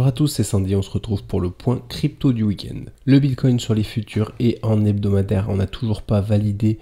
à tous, c'est Sandy, on se retrouve pour le point crypto du week-end. Le Bitcoin sur les futurs et en hebdomadaire, on n'a toujours pas validé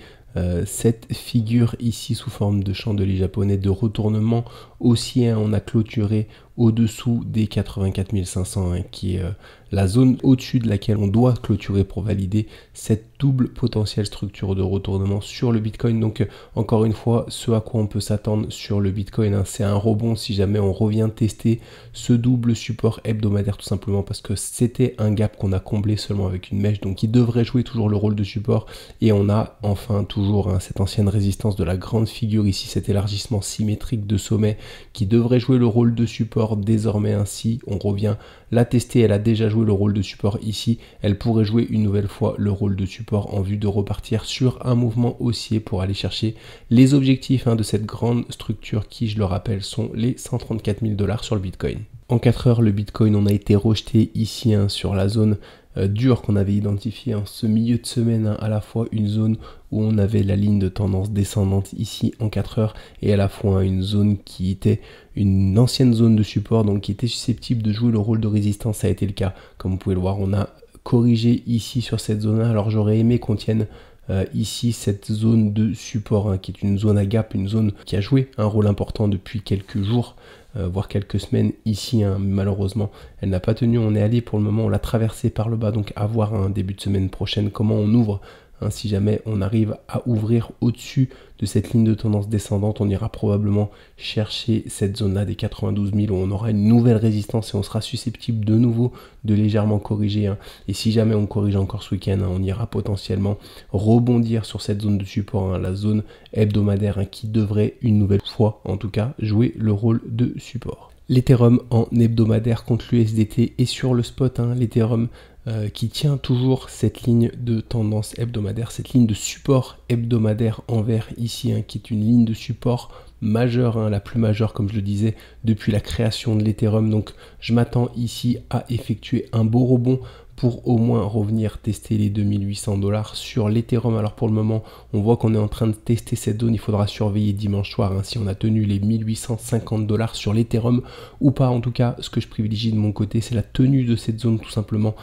cette figure ici sous forme de chandelier japonais de retournement haussier. On a clôturé au-dessous des 84 500 qui est la zone au-dessus de laquelle on doit clôturer pour valider cette double potentielle structure de retournement sur le Bitcoin. Donc encore une fois, ce à quoi on peut s'attendre sur le Bitcoin, c'est un rebond si jamais on revient tester ce double support hebdomadaire, tout simplement parce que c'était un gap qu'on a comblé seulement avec une mèche, donc qui devrait jouer toujours le rôle de support. Et on a enfin toujours cette ancienne résistance de la grande figure ici, cet élargissement symétrique de sommet qui devrait jouer le rôle de support désormais. Ainsi on revient la tester, elle a déjà joué le rôle de support ici, elle pourrait jouer une nouvelle fois le rôle de support en vue de repartir sur un mouvement haussier pour aller chercher les objectifs de cette grande structure qui, je le rappelle, sont les 134 000 $ sur le Bitcoin. En 4 heures, le Bitcoin, on a été rejeté ici sur la zone dure qu'on avait identifiée en ce milieu de semaine, à la fois une zone où on avait la ligne de tendance descendante ici en 4 heures et à la fois une zone qui était une ancienne zone de support, donc qui était susceptible de jouer le rôle de résistance. Ça a été le cas, comme vous pouvez le voir, on a corrigé ici sur cette zone-là. Alors j'aurais aimé qu'on tienne ici cette zone de support qui est une zone à gap, une zone qui a joué un rôle important depuis quelques jours, voire quelques semaines ici, malheureusement elle n'a pas tenu. On est allé pour le moment, on l'a traversé par le bas, donc à voir un début de semaine prochaine comment on ouvre. Si jamais on arrive à ouvrir au-dessus de cette ligne de tendance descendante, on ira probablement chercher cette zone-là des 92 000 où on aura une nouvelle résistance et on sera susceptible de nouveau de légèrement corriger. Et si jamais on corrige encore ce week-end, on ira potentiellement rebondir sur cette zone de support, la zone hebdomadaire qui devrait une nouvelle fois, en tout cas, jouer le rôle de support. L'Ethereum en hebdomadaire contre l'USDT et sur le spot, l'Ethereum qui tient toujours cette ligne de tendance hebdomadaire, cette ligne de support hebdomadaire en vert ici, qui est une ligne de support majeure, la plus majeure comme je le disais depuis la création de l'Ethereum. Donc je m'attends ici à effectuer un beau rebond pour au moins revenir tester les 2800 $ sur l'Ethereum. Alors pour le moment, on voit qu'on est en train de tester cette zone. Il faudra surveiller dimanche soir si on a tenu les 1850 $ sur l'Ethereum ou pas. En tout cas, ce que je privilégie de mon côté, c'est la tenue de cette zone tout simplement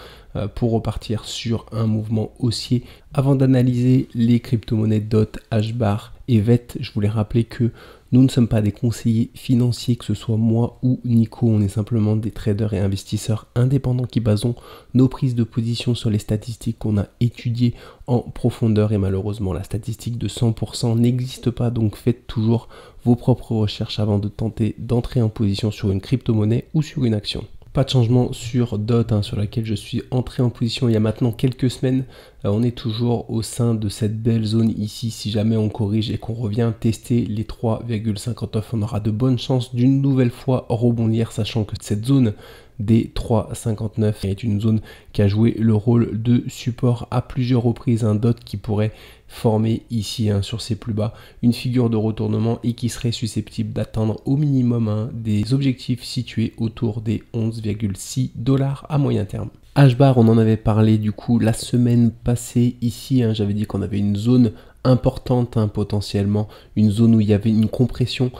pour repartir sur un mouvement haussier. Avant d'analyser les crypto-monnaies DOT, HBAR et VET, je voulais rappeler que nous ne sommes pas des conseillers financiers, que ce soit moi ou Nico, on est simplement des traders et investisseurs indépendants qui basons nos prises de position sur les statistiques qu'on a étudiées en profondeur et malheureusement la statistique de 100% n'existe pas, donc faites toujours vos propres recherches avant de tenter d'entrer en position sur une crypto-monnaie ou sur une action. Pas de changement sur DOT sur laquelle je suis entré en position il y a maintenant quelques semaines. On est toujours au sein de cette belle zone ici. Si jamais on corrige et qu'on revient tester les 3,59, on aura de bonnes chances d'une nouvelle fois rebondir, sachant que cette zone des 3,59 est une zone qui a joué le rôle de support à plusieurs reprises. Un DOT qui pourrait former ici sur ses plus bas une figure de retournement et qui serait susceptible d'atteindre au minimum des objectifs situés autour des 11,6 $ à moyen terme. HBAR, on en avait parlé du coup la semaine passée ici, j'avais dit qu'on avait une zone importante potentiellement, une zone où il y avait une compression.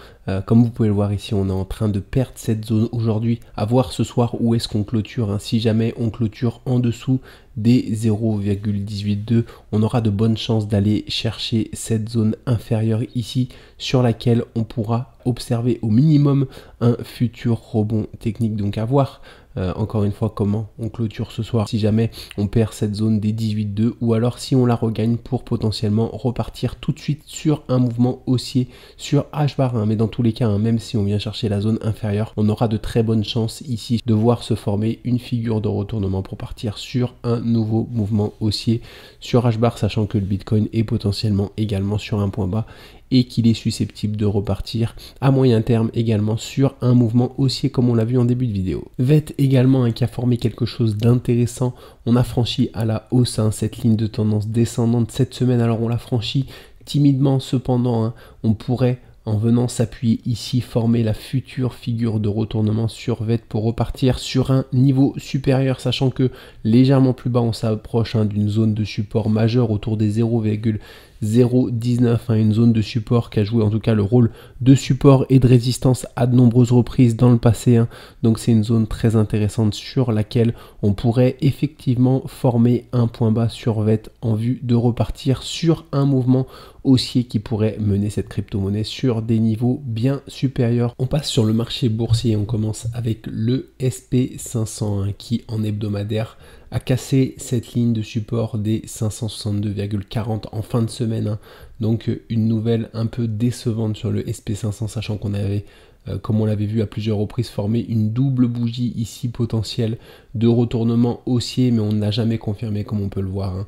Comme vous pouvez le voir ici, on est en train de perdre cette zone aujourd'hui. À voir ce soir où est-ce qu'on clôture. Si jamais on clôture en dessous des 0,182, on aura de bonnes chances d'aller chercher cette zone inférieure ici sur laquelle on pourra observer au minimum un futur rebond technique. Donc à voir encore une fois comment on clôture ce soir si jamais on perd cette zone des 18,2 ou alors si on la regagne pour potentiellement repartir tout de suite sur un mouvement haussier sur HBAR. Mais dans tous les cas, même si on vient chercher la zone inférieure, on aura de très bonnes chances ici de voir se former une figure de retournement pour partir sur un nouveau mouvement haussier sur HBAR, sachant que le Bitcoin est potentiellement également sur un point bas et qu'il est susceptible de repartir à moyen terme également sur un mouvement haussier comme on l'a vu en début de vidéo. VET également qui a formé quelque chose d'intéressant. On a franchi à la hausse cette ligne de tendance descendante cette semaine. Alors on l'a franchi timidement cependant. On pourrait en venant s'appuyer ici, former la future figure de retournement sur VET pour repartir sur un niveau supérieur, sachant que légèrement plus bas on s'approche d'une zone de support majeure autour des 0,0 0,19, une zone de support qui a joué en tout cas le rôle de support et de résistance à de nombreuses reprises dans le passé. Donc c'est une zone très intéressante sur laquelle on pourrait effectivement former un point bas sur VET en vue de repartir sur un mouvement haussier qui pourrait mener cette crypto-monnaie sur des niveaux bien supérieurs. On passe sur le marché boursier, on commence avec le SP500 qui en hebdomadaire a cassé cette ligne de support des 562,40 en fin de semaine. Donc une nouvelle un peu décevante sur le SP500, sachant qu'on avait, comme on l'avait vu à plusieurs reprises, formé une double bougie ici potentielle de retournement haussier, mais on ne l'a jamais confirmé comme on peut le voir.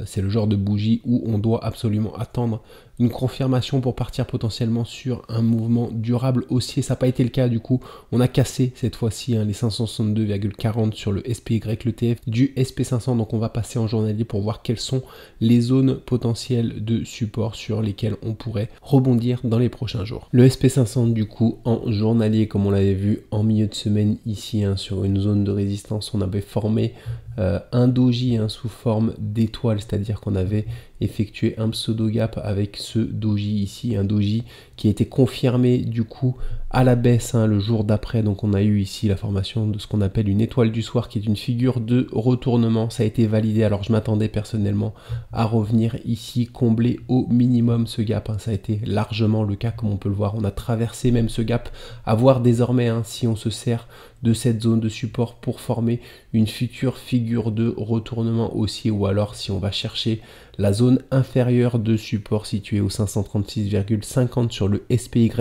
C'est le genre de bougie où on doit absolument attendre une confirmation pour partir potentiellement sur un mouvement durable haussier. Ça n'a pas été le cas du coup. On a cassé cette fois-ci les 562,40 sur le SPY, l'ETF du SP500. Donc on va passer en journalier pour voir quelles sont les zones potentielles de support sur lesquelles on pourrait rebondir dans les prochains jours. Le SP500 du coup en journalier, comme on l'avait vu en milieu de semaine ici, sur une zone de résistance, on avait formé un doji sous forme d'étoile, c'est-à-dire qu'on avait effectué un pseudo gap avec ce doji ici, un doji qui a été confirmé du coup à la baisse le jour d'après. Donc on a eu ici la formation de ce qu'on appelle une étoile du soir, qui est une figure de retournement. Ça a été validé, alors je m'attendais personnellement à revenir ici combler au minimum ce gap. Ça a été largement le cas, comme on peut le voir. On a traversé même ce gap, à voir désormais si on se sert de cette zone de support pour former une future figure de retournement haussier, ou alors si on va chercher la zone inférieure de support située au 536,50 sur le SPY,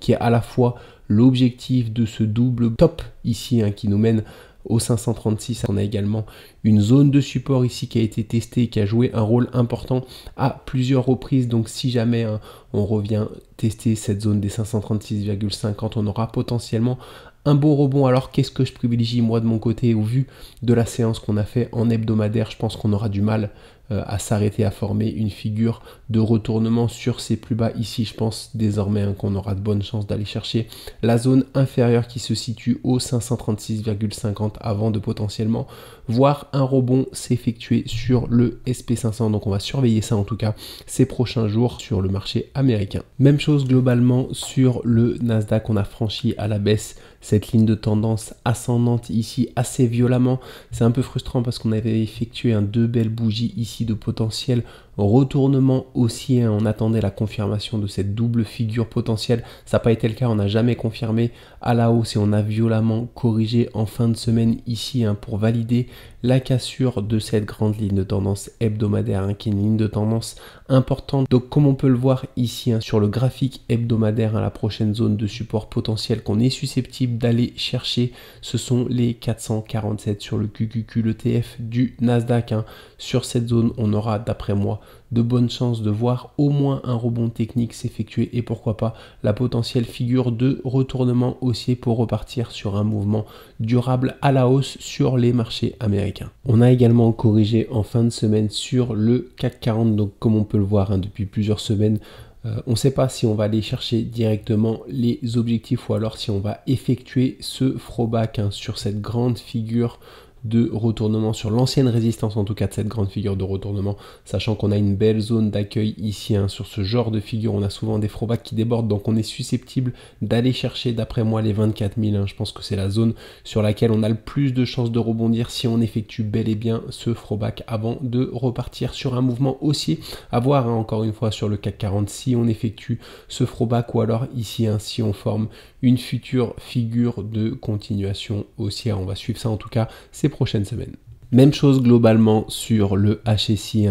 qui est à la fois l'objectif de ce double top ici qui nous mène au 536. On a également une zone de support ici qui a été testée et qui a joué un rôle important à plusieurs reprises. Donc si jamais on revient tester cette zone des 536,50, on aura potentiellement un beau rebond. Alors qu'est-ce que je privilégie moi de mon côté? Au vu de la séance qu'on a fait en hebdomadaire, je pense qu'on aura du mal à s'arrêter à former une figure de retournement sur ces plus bas ici. Je pense désormais qu'on aura de bonnes chances d'aller chercher la zone inférieure qui se situe au 536,50 avant de potentiellement voir un rebond s'effectuer sur le SP500. Donc on va surveiller ça en tout cas ces prochains jours sur le marché américain. Même chose globalement sur le Nasdaq, on a franchi à la baisse cette ligne de tendance ascendante ici assez violemment. C'est un peu frustrant parce qu'on avait effectué deux belles bougies ici de potentiel retournement haussier. On attendait la confirmation de cette double figure potentielle. Ça n'a pas été le cas, on n'a jamais confirmé à la hausse et on a violemment corrigé en fin de semaine ici pour valider la cassure de cette grande ligne de tendance hebdomadaire qui est une ligne de tendance importante. Donc comme on peut le voir ici sur le graphique hebdomadaire, la prochaine zone de support potentiel qu'on est susceptible d'aller chercher, ce sont les 447 sur le QQQ, l'ETF du Nasdaq. Sur cette zone, on aura d'après moi de bonnes chances de voir au moins un rebond technique s'effectuer et pourquoi pas la potentielle figure de retournement haussier pour repartir sur un mouvement durable à la hausse sur les marchés américains. On a également corrigé en fin de semaine sur le CAC 40, donc comme on peut le voir depuis plusieurs semaines, on ne sait pas si on va aller chercher directement les objectifs ou alors si on va effectuer ce throwback sur cette grande figure de retournement, sur l'ancienne résistance en tout cas de cette grande figure de retournement, sachant qu'on a une belle zone d'accueil ici sur ce genre de figure. On a souvent des throwbacks qui débordent, donc on est susceptible d'aller chercher d'après moi les 24 000. Je pense que c'est la zone sur laquelle on a le plus de chances de rebondir si on effectue bel et bien ce throwback avant de repartir sur un mouvement haussier. À voir encore une fois sur le CAC 40 si on effectue ce throwback ou alors ici si on forme une future figure de continuation haussière. On va suivre ça en tout cas ces prochaines semaines. Même chose globalement sur le HSI,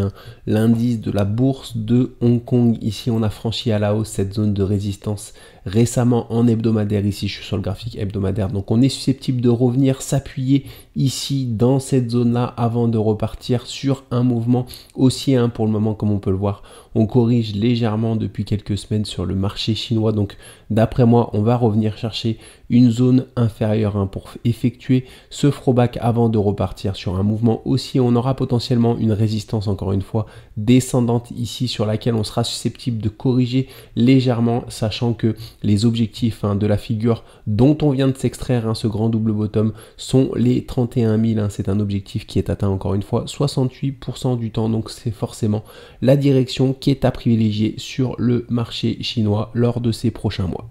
l'indice de la bourse de Hong Kong. Ici, on a franchi à la hausse cette zone de résistance récemment en hebdomadaire. Ici, je suis sur le graphique hebdomadaire. Donc, on est susceptible de revenir s'appuyer ici dans cette zone-là avant de repartir sur un mouvement haussier. Pour le moment, comme on peut le voir, on corrige légèrement depuis quelques semaines sur le marché chinois. Donc, d'après moi, on va revenir chercher une zone inférieure pour effectuer ce throwback avant de repartir sur un mouvement haussier. On aura potentiellement une résistance, encore une fois, descendante ici sur laquelle on sera susceptible de corriger légèrement, sachant que les objectifs de la figure dont on vient de s'extraire, ce grand double bottom, sont les 31 000. C'est un objectif qui est atteint, encore une fois, 68% du temps. Donc c'est forcément la direction qui est à privilégier sur le marché chinois lors de ces prochains mois.